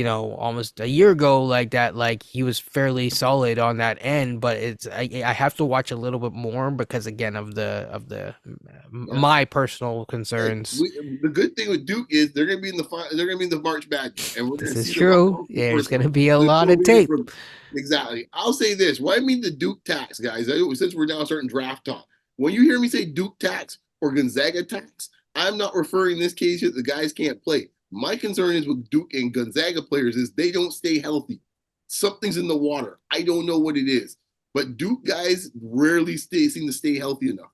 Speaker 1: almost a year ago like that, like he was fairly solid on that end, but I have to watch a little bit more because again of the
Speaker 3: Yeah.
Speaker 1: my personal
Speaker 3: Hey,
Speaker 1: concerns.
Speaker 3: the good thing with Duke is they're going to be in they're going to be in the March Madness, and we're going
Speaker 1: This
Speaker 3: to
Speaker 1: is
Speaker 3: see them up
Speaker 1: true.
Speaker 3: close and
Speaker 1: There's going
Speaker 3: personal.
Speaker 1: to be a
Speaker 3: The
Speaker 1: lot of
Speaker 3: Kobe
Speaker 1: tape.
Speaker 3: from exactly. I'll say this: what I mean the Duke tax, guys. Since we're now starting draft talk, when you hear me say Duke tax or Gonzaga tax, I'm not referring in this case that the guys can't play. My concern is with Duke and Gonzaga players is they don't stay healthy. Something's in the water. I don't know what it is, but Duke guys rarely seem to stay healthy enough.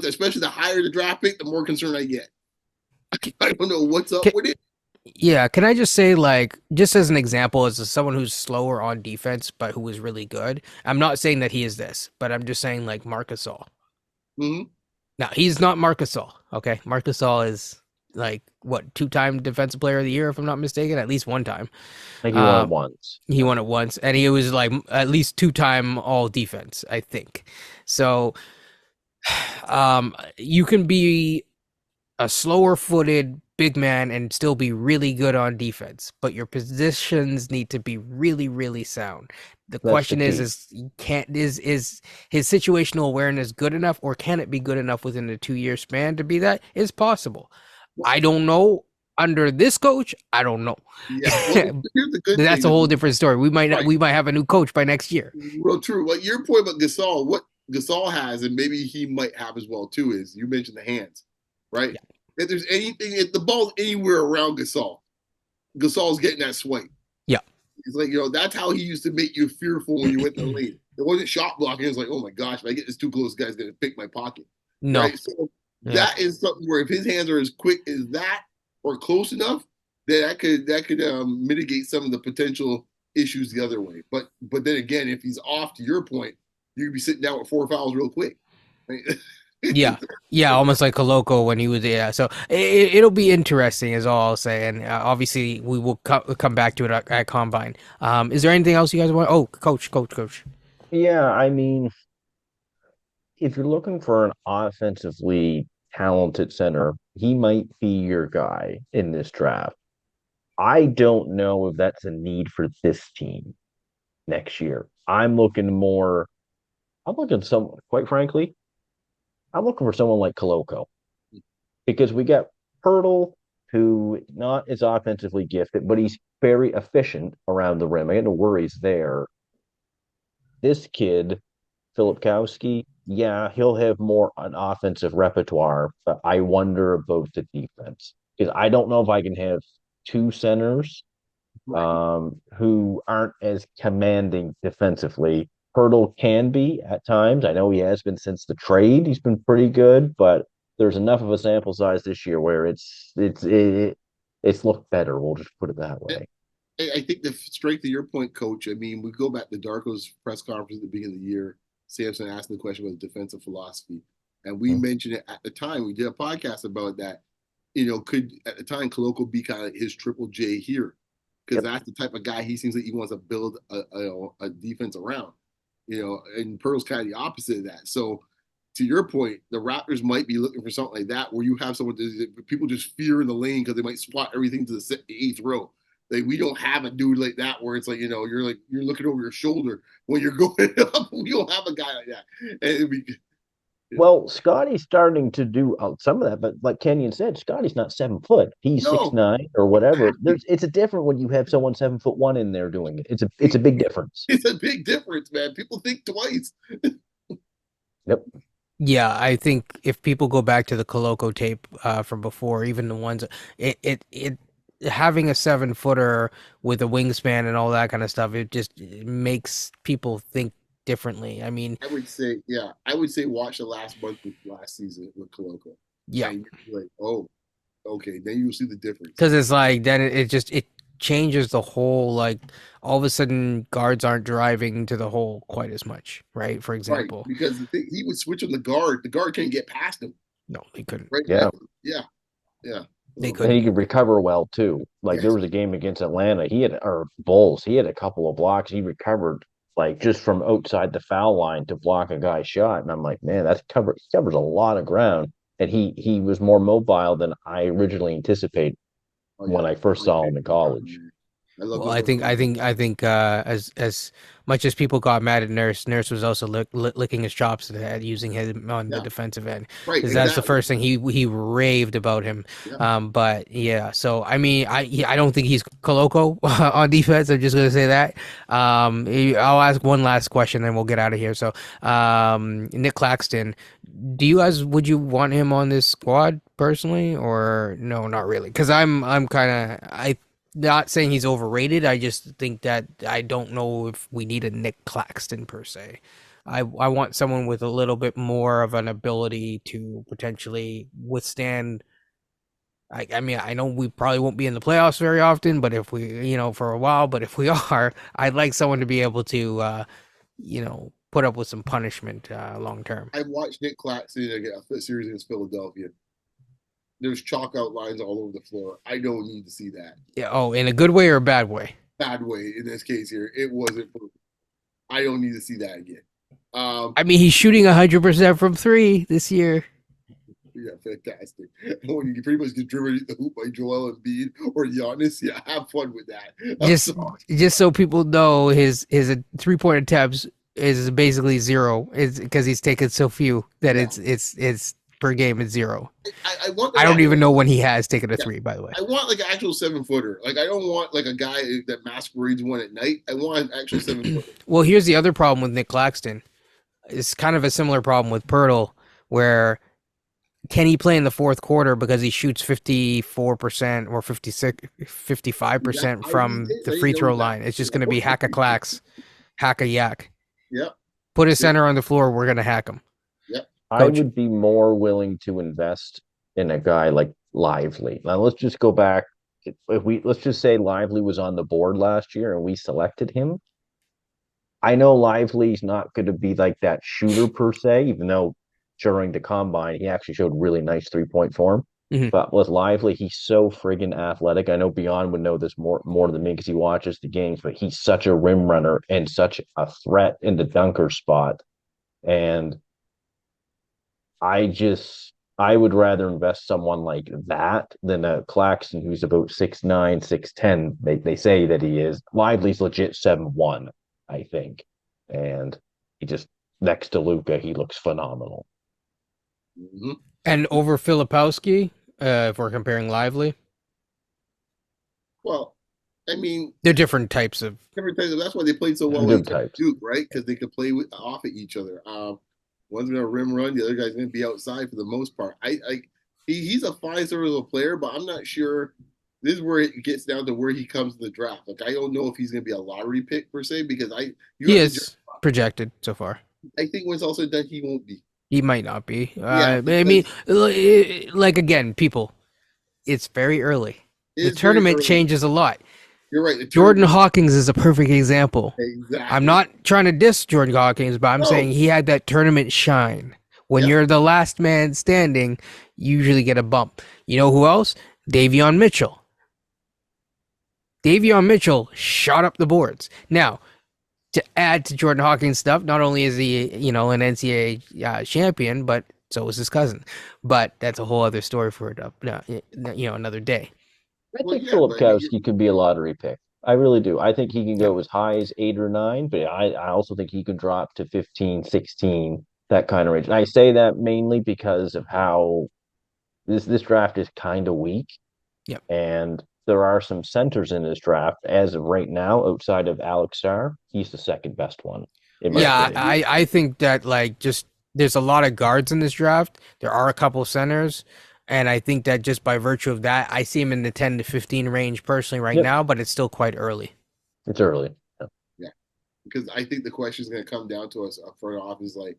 Speaker 3: Especially the higher the draft pick, the more concerned I get. I don't know what's up
Speaker 1: Can,
Speaker 3: with it.
Speaker 1: yeah, can I just say, like, just as an example, as someone who's slower on defense, but who is really good? I'm not saying that he is this, but I'm just saying, like, Marc Gasol.
Speaker 3: Mm-hmm.
Speaker 1: Now, he's not Marc Gasol, okay? Marc Gasol is, like, what, two-time Defensive Player of the Year, if I'm not mistaken? At least one time.
Speaker 2: I think he won it
Speaker 1: Um,
Speaker 2: once.
Speaker 1: he won it once, and he was, like, at least two-time All-Defense, I think. So, you can be a slower footed big man and still be really good on defense, but your positions need to be really, really sound. The
Speaker 2: That's the
Speaker 1: question
Speaker 2: key.
Speaker 1: is his situational awareness good enough, or can it be good enough within a 2 year span to be that? Is possible. I don't know. Under this coach, I don't know.
Speaker 3: Yeah. Well, here's the good
Speaker 1: That's
Speaker 3: thing.
Speaker 1: a whole different story. We might not,
Speaker 3: Right.
Speaker 1: we might have a new coach by next year.
Speaker 3: Real true. Well, your point about Gasol, what Gasol has, and maybe he might have as well too, is you mentioned the hands, right?
Speaker 1: Yeah.
Speaker 3: If there's anything, if the ball's anywhere around Gasol, Gasol's getting that swipe.
Speaker 1: Yeah.
Speaker 3: It's like, that's how he used to make you fearful when you went in the lane. It wasn't shot blocking. It was like, oh my gosh, if I get this too close, this guy's going to pick my pocket.
Speaker 1: No.
Speaker 3: Right. So
Speaker 1: Yeah.
Speaker 3: that is something where if his hands are as quick as that or close enough, then that could mitigate some of the potential issues the other way. But then again, if he's off, to your point, you could be sitting down with 4 fouls real quick. Right?
Speaker 1: Yeah, yeah, almost like Coloco when he was there. So it'll be interesting, is all I'll say. And obviously, we will come back to it at Combine. Is there anything else you guys want? Oh, coach.
Speaker 2: Yeah, I mean, if you're looking for an offensively talented center, he might be your guy in this draft. I don't know if that's a need for this team next year. I'm looking some, quite frankly, I'm looking for someone like Coloco because we got Hurdle, who not as offensively gifted, but he's very efficient around the rim. I got no worries there. This kid, Filipowski, yeah, he'll have more an offensive repertoire, but I wonder about the defense because I don't know if I can have two centers
Speaker 3: Right.
Speaker 2: who aren't as commanding defensively. Hurdle can be at times. I know he has been since the trade. He's been pretty good, but there's enough of a sample size this year where it's looked better. We'll just put it that way.
Speaker 3: I think the strength of your point, Coach. I mean, we go back to Darko's press conference at the beginning of the year. Sampson asked the question about defensive philosophy, and we mentioned it at the time. We did a podcast about that. Could at the time Koloko be kind of his triple J here? Because that's the type of guy he seems like he wants to build a defense around. And Pearl's kind of the opposite of that. So, to your point, the Raptors might be looking for something like that, where you have someone that people just fear in the lane because they might swat everything to the eighth row. Like we don't have a dude like that where it's like you're looking over your shoulder when you're going up. We don't have a guy like that. And
Speaker 2: Well, Scotty's starting to do some of that, but like Kenyon said, Scotty's not 7 foot. He's
Speaker 3: no,
Speaker 2: 6'9" or whatever. It's a different when you have someone 7'1" in there doing it. It's a big difference.
Speaker 3: it's a big difference, man. People think twice.
Speaker 2: Yep.
Speaker 1: Yeah, I think if people go back to the Coloco tape from before, even the ones it having a 7 footer with a wingspan and all that kind of stuff, it makes people think differently. I mean,
Speaker 3: I would say watch the last month with last season with Koloko.
Speaker 1: yeah,
Speaker 3: And you're like, oh, okay, then you'll see the difference.
Speaker 1: because it's like then it changes the whole, like, all of a sudden guards aren't driving to the hole quite as much, right? For
Speaker 3: Right,
Speaker 1: example,
Speaker 3: because he would switch on the guard. The guard can't get past him.
Speaker 1: no, they couldn't.
Speaker 3: Right?
Speaker 2: Yeah.
Speaker 3: Yeah.
Speaker 1: They
Speaker 2: And
Speaker 1: couldn't.
Speaker 2: he could recover well too. Like there
Speaker 3: Yes.
Speaker 2: was a game against Atlanta. He had or Bulls. He had a couple of blocks. He recovered like just from outside the foul line to block a guy's shot. And I'm like, man, that covers a lot of ground. And he was more mobile than I originally anticipated
Speaker 3: Oh
Speaker 2: when
Speaker 3: yeah,
Speaker 2: I first saw him in college.
Speaker 3: I love
Speaker 1: Well,
Speaker 3: the
Speaker 1: I think as much as people got mad at Nurse, Nurse was also licking his chops at using him on the
Speaker 3: yeah,
Speaker 1: defensive end,
Speaker 3: right,
Speaker 1: because that's the
Speaker 3: exactly.
Speaker 1: first thing he raved about him.
Speaker 3: Yeah.
Speaker 1: But yeah, so I mean, I don't think he's Coloco on defense. I'm just gonna say that. I'll ask one last question, then we'll get out of here. So, Nick Claxton, would you want him on this squad personally, or no, not really? Because I'm kind of not saying he's overrated. I just think that I don't know if we need a Nick Claxton per se. I want someone with a little bit more of an ability to potentially withstand. I mean, I know we probably won't be in the playoffs very often, but if we, for a while, but if we are, I'd like someone to be able to, put up with some punishment long term.
Speaker 3: I watched Nick Claxton again a series against Philadelphia. There's chalk outlines all over the floor. I don't need to see that.
Speaker 1: Yeah. Oh, in a good way or a bad way?
Speaker 3: Bad way in this case here. It wasn't perfect. I don't need to see that again.
Speaker 1: I mean, he's shooting 100% from three this year.
Speaker 3: Yeah, fantastic. When you pretty much get driven at the hoop by Joel Embiid or Giannis, yeah, have fun with that.
Speaker 1: Just so people know, his 3-point attempts is basically zero. It's because he's taken so few that it's per game it's zero. I don't even know when he has taken a three, by the way.
Speaker 3: I want like an actual 7-footer. Like I don't want like a guy that masquerades one at night. I want an actual 7-footer.
Speaker 1: Well, here's the other problem with Nick Claxton. It's kind of a similar problem with Pirtle, where can he play in the fourth quarter because he shoots 54% or 55% from the free throw line? It's just going to be hack a clacks, hack a yak.
Speaker 3: Yep.
Speaker 1: Put a center on the floor. We're going to hack him.
Speaker 3: Yep.
Speaker 2: I would be more willing to invest in a guy like Lively. Now let's just go back. Let's just say Lively was on the board last year and we selected him. I know Lively's not going to be like that shooter per se, even though during the combine he actually showed really nice 3-point form.
Speaker 1: Mhm.
Speaker 2: But with Lively, he's so friggin' athletic. I know Beyond would know this more than me because he watches the games, but he's such a rim runner and such a threat in the dunker spot. And I would rather invest someone like that than a Claxton who's about 6'9", 6'10". They say that he is. Lively's legit 7'1", I think. And he just next to Luka, he looks phenomenal.
Speaker 3: Mm-hmm.
Speaker 1: And over Filipowski, if we're comparing Lively,
Speaker 3: well, I mean,
Speaker 1: they're different types of.
Speaker 3: That's why they played so well with Duke, right? Because they could play off of each other. One's gonna rim run, the other guy's gonna be outside for the most part. He's a fine sort of a player, but I'm not sure. This is where it gets down to where he comes in the draft. Like I don't know if he's gonna be a lottery pick per se because
Speaker 1: he is projected so far.
Speaker 3: I think when it's all said and done, he won't be.
Speaker 1: He might not be. I mean, like again, people, it's very early. The tournament changes a lot.
Speaker 3: You're right.
Speaker 1: Jordan Hawkins is a perfect example.
Speaker 3: Exactly.
Speaker 1: I'm not trying to diss Jordan Hawkins, but I'm saying he had that tournament shine. When you're the last man standing, you usually get a bump. You know who else? Davion Mitchell. Davion Mitchell shot up the boards. Now, to add to Jordan Hawkins' stuff, not only is he, an NCAA champion, but so is his cousin. But that's a whole other story for another day.
Speaker 2: I think Filipowski could be a lottery pick. I really do. I think he can go as high as 8 or 9, but I also think he could drop to 15, 16, that kind of range. And I say that mainly because of how this draft is kind of weak.
Speaker 1: Yep. And
Speaker 2: there are some centers in this draft. As of right now, outside of Alex Sarr, he's the second best one.
Speaker 1: I think that there's a lot of guards in this draft. There are a couple centers. And I think that just by virtue of that, I see him in the 10 to 15 range personally now, but it's still quite early.
Speaker 2: It's early.
Speaker 3: Yeah. Because I think the question is going to come down to us up front off is like,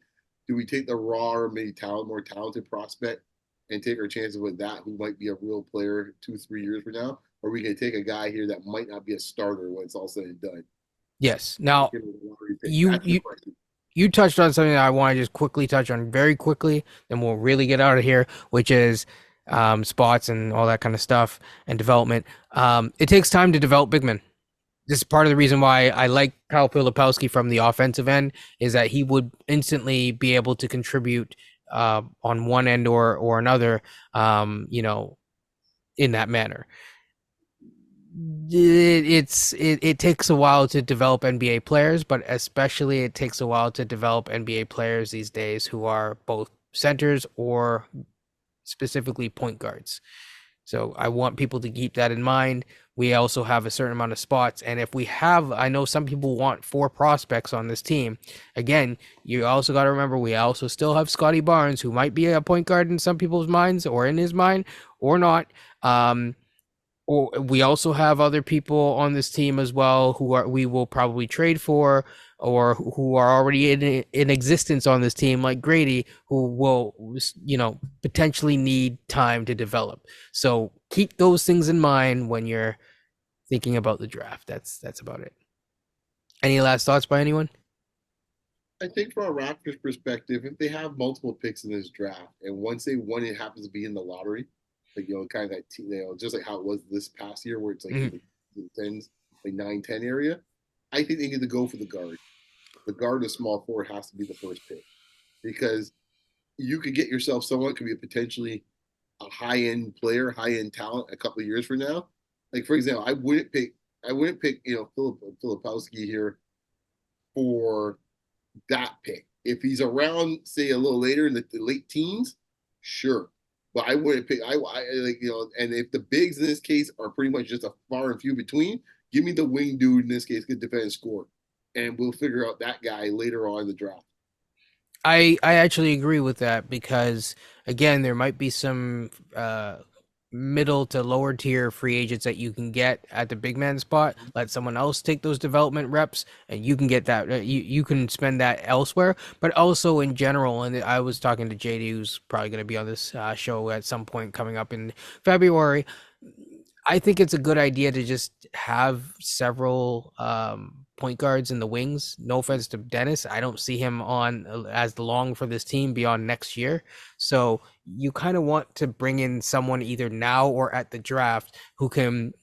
Speaker 3: do we take the raw or maybe more talented prospect and take our chances with that who might be a real player 2-3 years from now? Or are we going to take a guy here that might not be a starter when it's all said and done?
Speaker 1: Yes. Now, you touched on something that I want to just quickly touch on very quickly, then we'll really get out of here, which is spots and all that kind of stuff and development. It takes time to develop big men. This is part of the reason why I like Kyle Filipowski from the offensive end is that he would instantly be able to contribute on one end or another, you know, in that manner. It takes a while to develop NBA players, but especially it takes a while to develop NBA players these days who are both centers or specifically point guards. So I want people to keep that in mind. We also have a certain amount of spots, and if we have, I know some people want 4 prospects on this team. Again, you also got to remember we also still have Scotty Barnes, who might be a point guard in some people's minds, or in his mind, or not. Or we also have other people on this team as well who are we will probably trade for or who are already in existence on this team, like Grady, who will, you know, potentially need time to develop. So keep those things in mind when you're thinking about the draft. That's about it. Any last thoughts by anyone?
Speaker 3: I think from a Raptors perspective, if they have multiple picks in this draft, and once they one it happens to be in the lottery, like kind of that just like how it was this past year, where it's like
Speaker 1: Mhm.
Speaker 3: in the tens, like 9, 10 area. I think they need to go for the guard. The guard of small forward has to be the first pick because you could get yourself someone could be a potentially a high end player, high end talent a couple of years from now. Like for example, I wouldn't pick Filipowski here for that pick. If he's around, say a little later in the late teens, sure. But I wouldn't pick. I like and if the bigs in this case are pretty much just a far and few between, give me the wing dude in this case could defend and score, and we'll figure out that guy later on in the draft.
Speaker 1: I actually agree with that because again, there might be some middle to lower tier free agents that you can get at the big man spot. Let someone else take those development reps, and you can get that. You can spend that elsewhere, but also in general. And I was talking to JD, who's probably going to be on this show at some point coming up in February. I think it's a good idea to just have several point guards in the wings. No offense to Dennis, I don't see him on as the long for this team beyond next year. So you kind of want to bring in someone either now or at the draft who can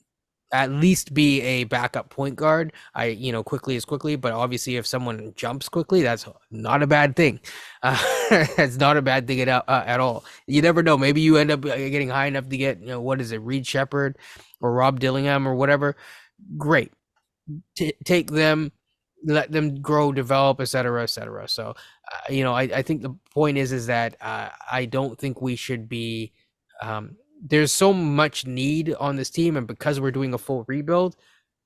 Speaker 1: at least be a backup point guard. Quickly is quickly, but obviously if someone jumps quickly, that's not a bad thing. That's not a bad thing at all. You never know. Maybe you end up getting high enough to get, what is it, Reed Shepard or Rob Dillingham or whatever. Great. Take them, let them grow, develop, etc., etc. So, I think the point is that I don't think we should be. There's so much need on this team, and because we're doing a full rebuild,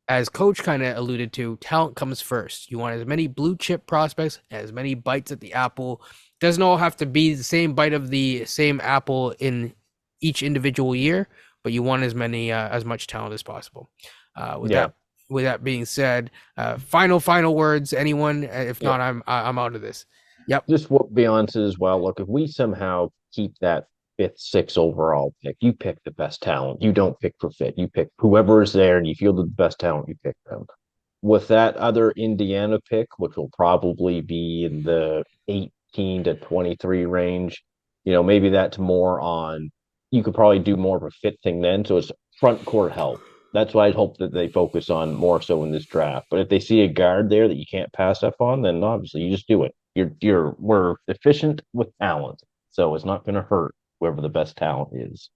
Speaker 1: as Coach kind of alluded to, talent comes first. You want as many blue chip prospects, as many bites at the apple. Doesn't all have to be the same bite of the same apple in each individual year, but you want as much talent as possible. With
Speaker 2: Yeah.
Speaker 1: that being said, final words. Anyone? If
Speaker 2: Yeah.
Speaker 1: not, I'm out of this. Yep.
Speaker 2: Just what Beyond says as well. Look, if we somehow keep that fifth, sixth overall pick, you pick the best talent. You don't pick for fit. You pick whoever is there and you feel the best talent, you pick them. With that other Indiana pick, which will probably be in the 18 to 23 range, maybe that's more on, you could probably do more of a fit thing then. So it's front court help. That's why I'd hope that they focus on more so in this draft. But if they see a guard there that you can't pass up on, then obviously you just do it. We're efficient with talent, so it's not going to hurt whoever the best talent is.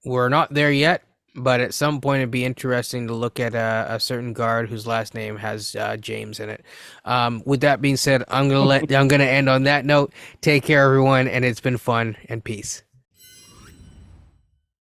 Speaker 1: We're not there yet, but at some point it'd be interesting to look at a certain guard whose last name has James in it. With that being said, I'm gonna end on that note. Take care, everyone, and it's been fun and peace.